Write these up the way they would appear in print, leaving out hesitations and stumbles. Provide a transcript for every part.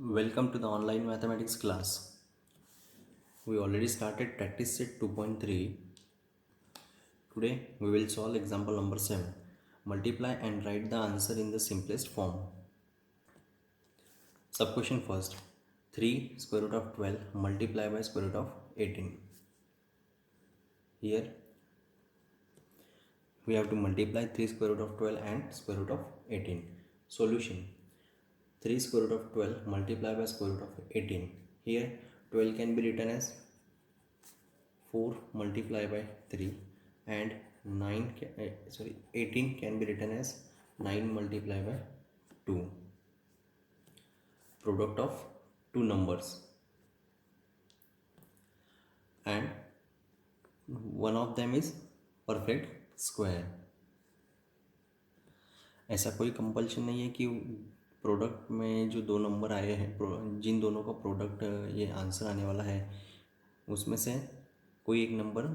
Welcome to the online mathematics class. We already started practice set 2.3. Today we will solve example number 7. Multiply and write the answer in the simplest form. Sub question first. 3 square root of 12 multiply by square root of 18. Here we have to multiply 3 square root of 12 and square root of 18. Solution. 3 square root of 12 multiply by square root of 18. Here 12 can be written as 4 multiplied by 3 and 18 can be written as 9 multiplied by 2. Product of two numbers and one of them is perfect square. ऐसा कोई compulsion नहीं है कि product में जो दो number आए हैं, जिन दोनों का प्रोडक्ट ये आंसर आने वाला है, उसमें से कोई एक नंबर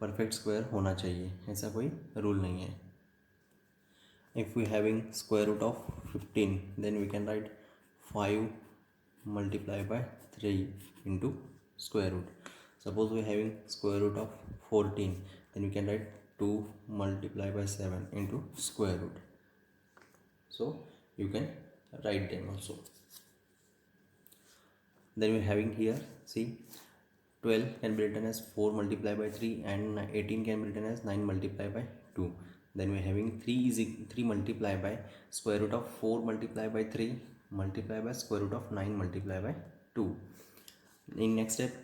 परफेक्ट स्क्वायर होना चाहिए. ऐसा कोई रूल नहीं है. If we having square root of 15, then we can write 5 multiplied by 3 into square root. Suppose we having square root of 14, then we can write 2 multiplied by 7 into square root. So you can write them also. Then we having here, see, 12 can be written as 4 multiplied by 3 and 18 can be written as 9 multiplied by 2. Then we are having 3 multiplied by square root of 4 multiplied by 3 multiplied by square root of 9 multiplied by 2. In next step,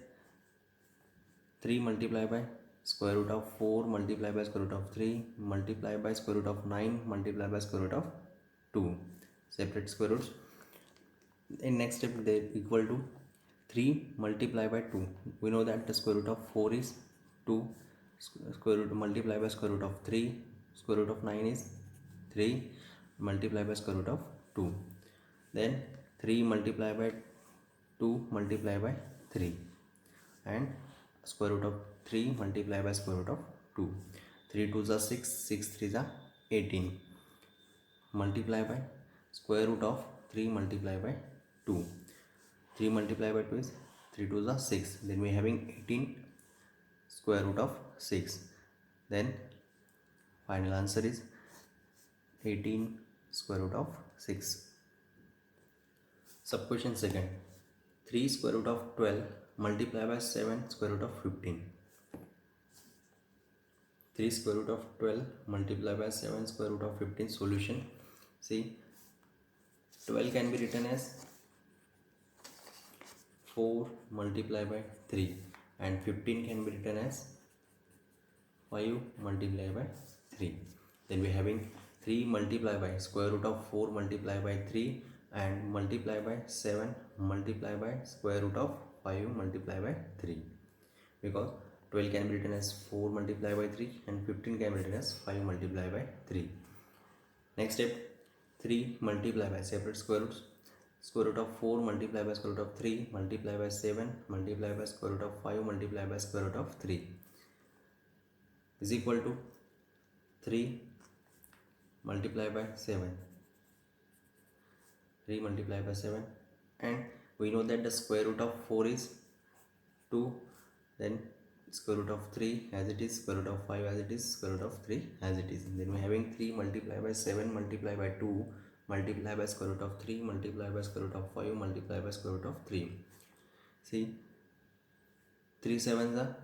3 multiplied by square root of 4 multiplied by square root of 3 multiplied by square root of 9 multiplied by square root of 2. Separate square roots. In next step, they equal to 3 multiplied by 2. We know that the square root of 4 is 2. Square root multiplied by square root of 3. Square root of 9 is 3 multiplied by square root of 2. Then 3 multiplied by 2 multiplied by 3 and square root of 3 multiplied by square root of 2. 3 2s are 6, 6 3s are 18 multiplied by square root of 3 multiplied by 2. 3 multiplied by 2 is 3 2s are 6. Then we are having 18 square root of 6. Then final answer is 18 square root of 6. Sub question second. 3 square root of 12 multiplied by 7 square root of 15. 3 square root of 12 multiplied by 7 square root of 15. Solution. See, 12 can be written as 4 multiplied by 3 and 15 can be written as 5 multiplied by 3. Then we are having 3 multiplied by square root of 4 multiplied by 3 and multiplied by 7 multiplied by square root of 5 multiplied by 3, because 12 can be written as 4 multiplied by 3 and 15 can be written as 5 multiplied by 3. Next step, 3 multiplied by separate square roots. Square root of 4 multiplied by square root of 3 multiplied by 7 multiplied by square root of 5 multiplied by square root of 3 is equal to 3 multiplied by 7. 3 multiplied by 7, and we know that the square root of 4 is 2. Then square root of 3 as it is, square root of 5 as it is, square root of 3 as it is. Then we are having 3 multiplied by 7 multiplied by 2 multiplied by square root of 3 multiplied by square root of 5 multiplied by square root of 3. See, 3 7s are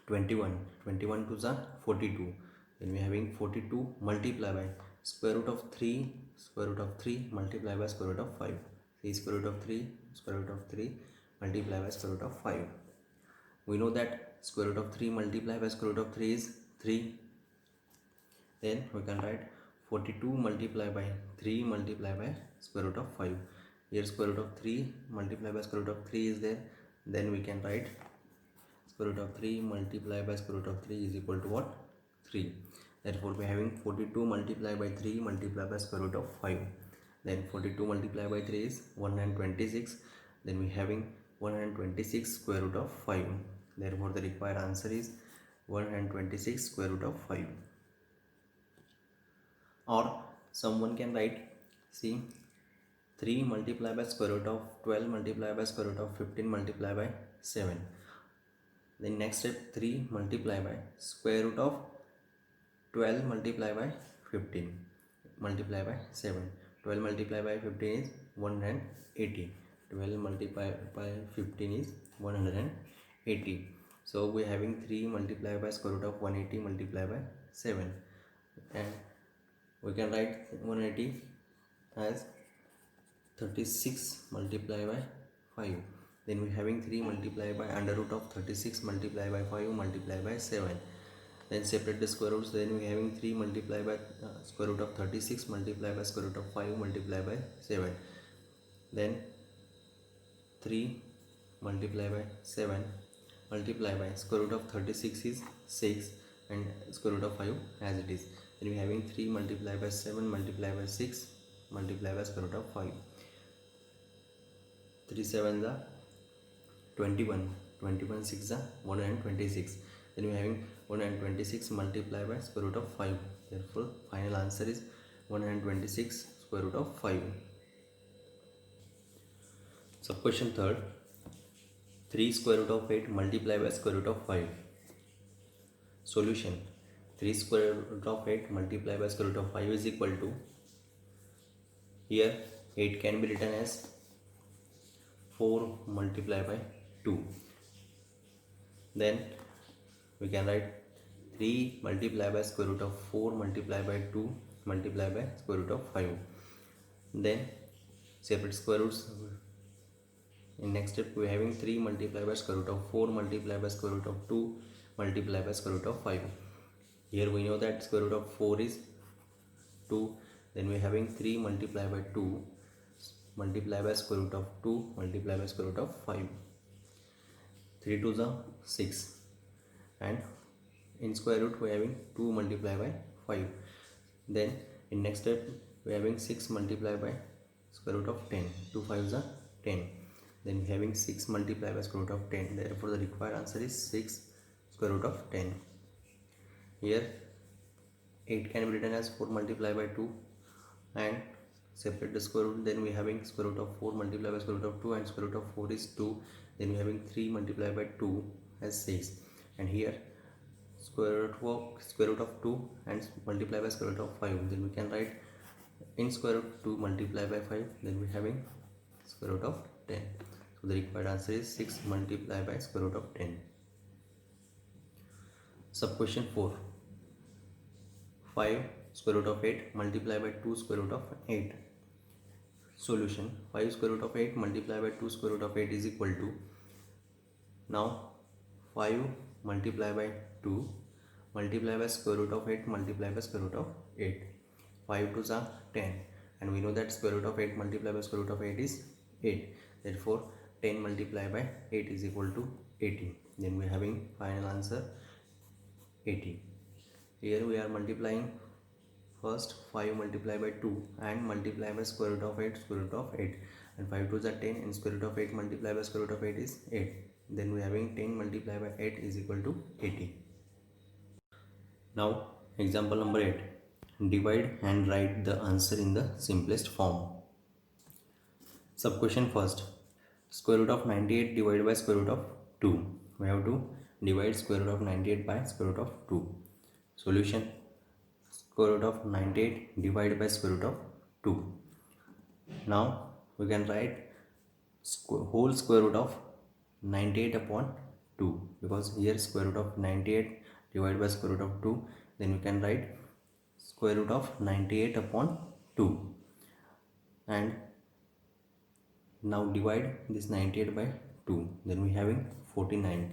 21, 21 2s are 42. Then we are having 42 multiplied by square root of 3 multiplied by square root of 5. See, square root of 3 multiplied by square root of 5. We know that square root of 3 multiplied by square root of 3 is 3. Then we can write 42 multiplied by 3 multiplied by square root of 5. Here square root of 3 multiplied by square root of 3 is there. Then we can write square root of 3 multiplied by square root of 3 is equal to what? 3. Therefore we are having 42 multiplied by 3 multiplied by square root of 5. Then 42 multiplied by 3 is 126. Then we are having 126 square root of 5. Therefore the required answer is 126 square root of 5. Or someone can write, see, 3 multiplied by square root of 12 multiplied by square root of 15 multiplied by 7. Then next step, 3 multiplied by square root of 12 multiplied by 15 multiplied by 7. 12 multiplied by 15 is 180. 12 multiplied by 15 is 180. So we are having 3 multiplied by square root of 180 multiplied by 7, and we can write 180 as 36 multiplied by 5. Then we are having 3 multiplied by under root of 36 multiplied by 5 multiplied by 7. Then separate the square roots. Then we are having 3 multiplied by square root of 36 multiplied by square root of 5 multiplied by 7. Then 3 multiplied by 7 multiplied by square root of 36 is 6 and square root of 5 as it is. Then we are having 3 multiplied by 7 multiplied by 6 multiplied by square root of 5. 3 7s are 21. 21 6 are 126. Then we are having 126 multiplied by square root of 5. Therefore, final answer is 126 square root of 5. So, question third. 3 square root of 8 multiplied by square root of 5. Solution. 3 square root of 8 multiplied by square root of 5 is equal to, here 8 can be written as 4 multiplied by 2. Then we can write 3 multiplied by square root of 4 multiplied by 2 multiplied by square root of 5. Then separate square roots. In next step, we are having 3 multiplied by square root of 4 multiplied by square root of 2 multiplied by square root of 5. Here we know that square root of 4 is 2. Then we are having 3 multiplied by 2 multiplied by square root of 2 multiplied by square root of 5. 3 2s are 6. And in square root we are having 2 multiplied by 5. Then in next step, we are having 6 multiplied by square root of 10. 2 5s are 10. Then we are having 6 multiplied by square root of 10. Therefore, the required answer is 6 square root of 10. Here 8 can be written as 4 multiplied by 2 and separate the square root. Then we are having square root of 4 multiplied by square root of 2 and square root of 4 is 2. Then we are having 3 multiplied by 2 as 6. And here square root of 2 and multiply by square root of 5. Then we can write in square root 2 multiplied by 5. Then we are having square root of 10. So the required answer is 6 multiplied by square root of 10. Sub question 4. 5 square root of 8 multiplied by 2 square root of 8. Solution. 5 square root of 8 multiplied by 2 square root of 8 is equal to, now 5 multiplied by 2 multiplied by square root of 8 multiplied by square root of 8. 5 2s are 10 and we know that square root of 8 multiplied by square root of 8 is 8. Therefore, 10 multiplied by 8 is equal to 80. Then we are having final answer 80. Here we are multiplying first 5 multiplied by 2 and multiply by square root of 8 square root of 8, and 5 2s are 10 and square root of 8 multiplied by square root of 8 is 8. Then we are having 10 multiplied by 8 is equal to 80. Now example number 8. Divide and write the answer in the simplest form. Sub question first. Square root of 98 divided by square root of 2. We have to divide square root of 98 by square root of 2. Solution. Square root of 98 divided by square root of 2. Now we can write whole square root of 98 upon 2, because here square root of 98 divided by square root of 2. Then we can write square root of 98 upon 2, and now divide this 98 by 2. Then we having 49.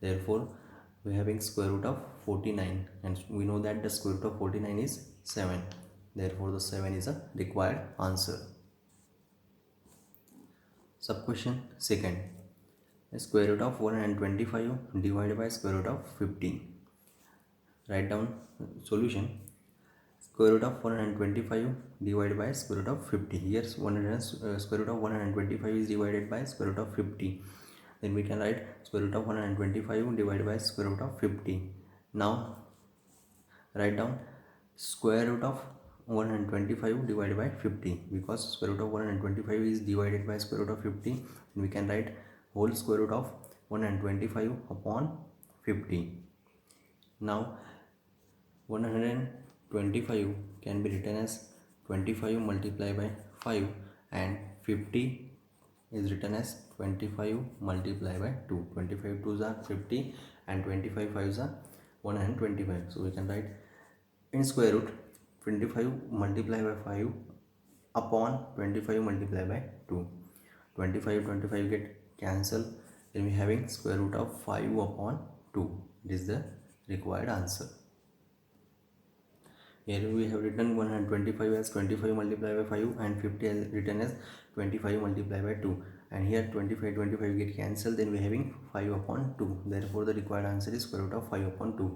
Therefore, we having square root of 49, and we know that the square root of 49 is 7. Therefore, the 7 is a required answer. Sub question second. Square root of 125 divided by square root of 50. Write down solution. Square root of 125 divided by square root of 50. Here square root of 125 is divided by square root of 50. Then we can write square root of 125 divided by square root of 50. Now write down square root of 125 divided by 50, because square root of 125 is divided by square root of 50, and we can write whole square root of 125 upon 50. Now 125 can be written as 25 multiplied by 5, and 50 is written as 25 multiplied by 2. 25 2s are 50 and 25 5s are 125. So we can write in square root 25 multiplied by 5 upon 25 multiplied by 2. 25 get cancelled, then we having square root of 5 upon 2. It is the required answer. Here we have written 125 as 25 multiplied by 5 and 50 as written as 25 multiplied by 2, and here 25 get cancelled, then we are having 5 upon 2. Therefore the required answer is square root of 5 upon 2.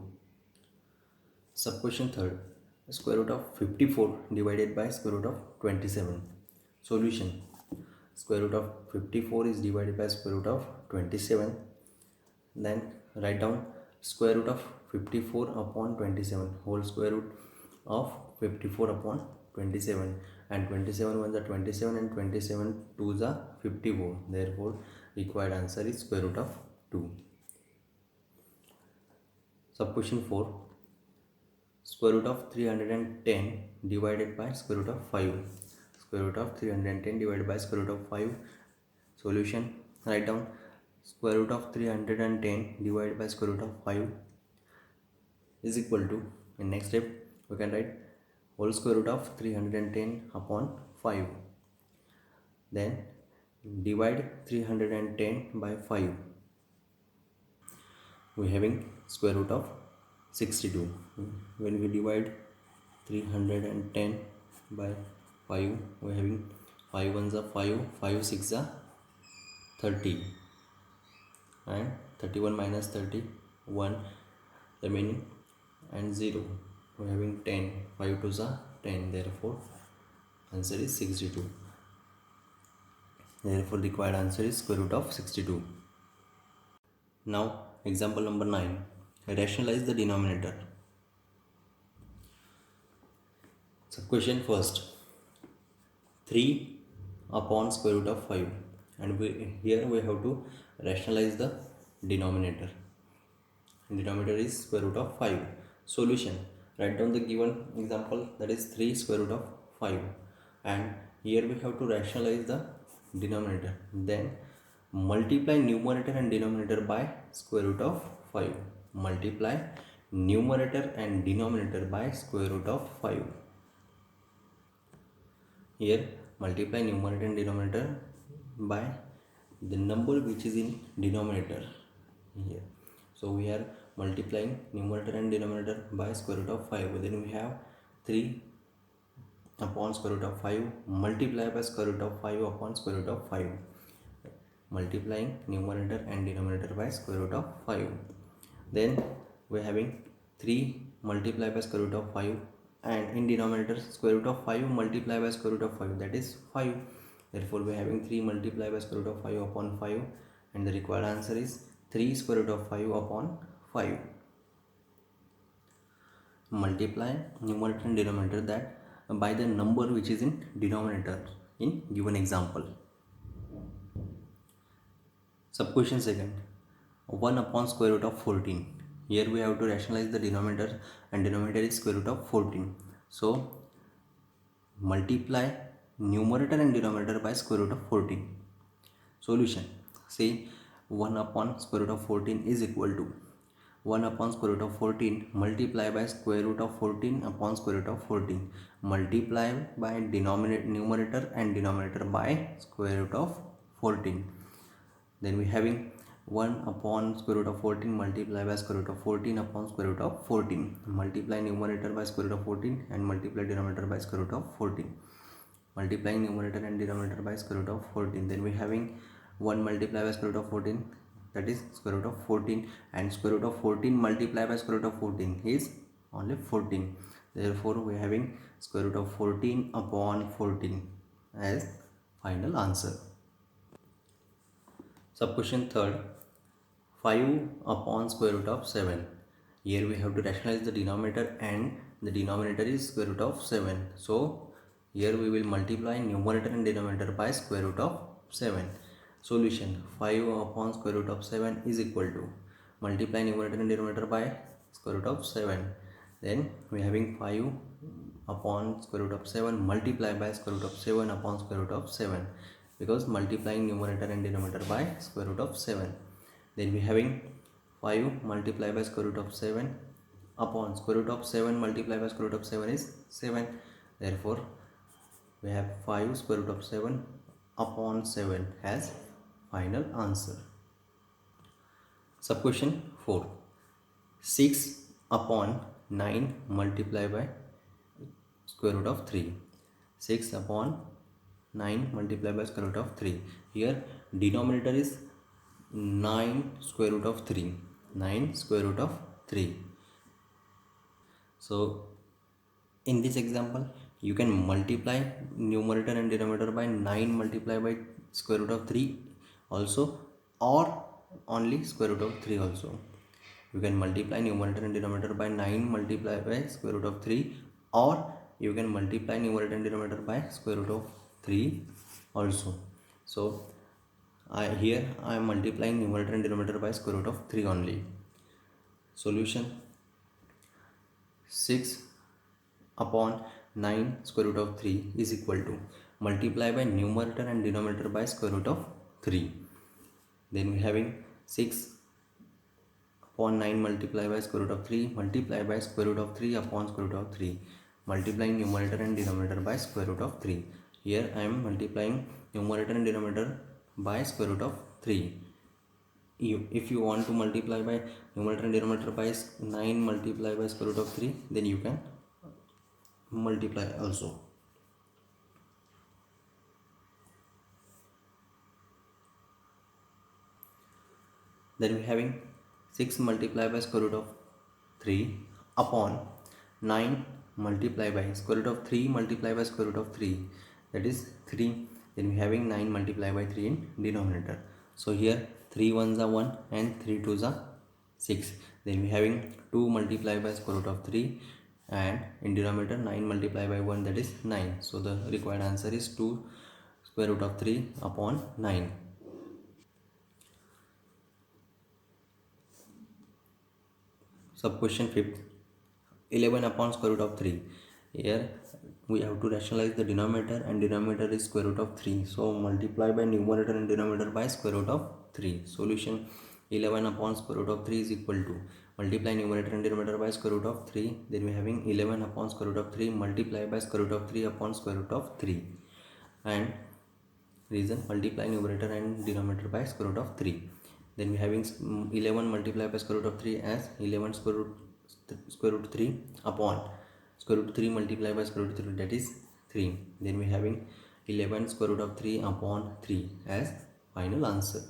Sub question third, square root of 54 divided by square root of 27. Solution: square root of 54 is divided by square root of 27. Then write down square root of 54 upon 27, whole square root of 54 upon 27, and 27 1s are 27 and 27 2s are 54. Therefore required answer is square root of 2. Sub question 4, square root of 310 divided by square root of 5. Square root of 310 divided by square root of 5. Solution: write down square root of 310 divided by square root of 5 is equal to, in next step we can write whole square root of 310 upon 5. Then divide 310 by 5. We having square root of 62. When we divide 310 by 5, we are having 5 1s are 5, 5 6 are 30, and 31 minus 30 1 remaining, and 0. We are having 10, 5 2s are 10. Therefore answer is 62. Therefore required answer is square root of 62. Now example number 9, rationalize the denominator. So question first, 3 upon square root of 5, and here we have to rationalize the denominator. Denominator is square root of 5. Solution: write down the given example, that is 3 square root of 5, and here we have to rationalize the denominator. Then multiply numerator and denominator by square root of 5. Multiply numerator and denominator by square root of 5. Here multiply numerator and denominator by the number which is in denominator here. So we are multiplying numerator and denominator by square root of 5. Then we have 3 upon square root of 5 multiplied by square root of 5 upon square root of 5. Multiplying numerator and denominator by square root of 5. Then we are having 3 multiplied by square root of 5, and in denominator square root of 5 multiplied by square root of 5, that is 5. Therefore we are having 3 multiplied by square root of 5 upon 5, and the required answer is 3 square root of 5 upon 5. Multiply numerator and denominator that by the number which is in denominator in given example. Sub question second, 1 upon square root of 14. Here we have to rationalize the denominator, and denominator is square root of 14. So multiply numerator and denominator by square root of 14. Solution: see, 1 upon square root of 14 is equal to 1 upon square root of 14 multiply by square root of 14 upon square root of 14, multiply by numerator and denominator by square root of 14. Then we having 1 upon square root of 14 multiply by square root of 14 upon square root of 14, multiply numerator by square root of 14 and multiply denominator by square root of 14, multiplying numerator and denominator by square root of 14. Then we having 1 multiply by square root of 14, that is square root of 14, and square root of 14 multiply by square root of 14 is only 14. Therefore we are having square root of 14 upon 14 as final answer. Sub question third, 5 upon square root of 7. Here we have to rationalize the denominator and the denominator is square root of 7. So here we will multiply numerator and denominator by square root of 7. Solution: 5 upon square root of 7 is equal to, multiply numerator and denominator by square root of 7. Then we are having 5 upon square root of 7 multiply by square root of 7 upon square root of 7, because multiplying numerator and denominator by square root of 7. Then we are having 5 multiply by square root of 7 upon square root of 7 multiply by square root of 7 is 7. Therefore we have 5 square root of 7 upon 7 as final answer. Sub question 4. 6 upon 9 multiply by square root of 3. 6 upon 9 multiply by square root of 3. Here denominator is 9 square root of 3. 9 square root of 3. So in this example you can multiply numerator and denominator by 9 multiply by square root of 3 also, or only square root of 3 also. You can multiply numerator and denominator by 9 multiply by square root of 3, or you can multiply numerator and denominator by square root of 3 also. So here I am multiplying numerator and denominator by square root of 3 only. Solution: 6 upon 9 square root of 3 is equal to, multiply by numerator and denominator by square root of 3. Then we having 6 upon 9 multiply by square root of 3 multiply by square root of 3 upon square root of 3, multiplying numerator and denominator by square root of 3. Here I am multiplying numerator and denominator by square root of 3. If you want to multiply by numerator and denominator by 9 multiply by square root of 3, then you can multiply also. Then we having 6 multiply by square root of 3 upon 9 multiply by square root of 3 multiply by square root of 3, that is 3. Then we having 9 multiply by 3 in denominator. So here 3 ones are 1 and 3 twos are 6. Then we having 2 multiply by square root of 3, and in denominator 9 multiply by 1, that is 9. So the required answer is 2 square root of 3 upon 9. Sub question 5th. 11 upon square root of 3. Here we have to rationalize the denominator, and denominator is square root of 3. So multiply by numerator and denominator by square root of 3. Solution: 11 upon square root of 3 is equal to, multiply numerator and denominator by square root of 3. Then we are having 11 upon square root of 3 multiply by square root of 3 upon square root of 3. And reason: multiply numerator and denominator by square root of 3. Then we are having 11 multiplied by square root of 3 as 11 square root 3 upon square root 3 multiplied by square root 3, that is 3. Then we are having 11 square root of 3 upon 3 as final answer.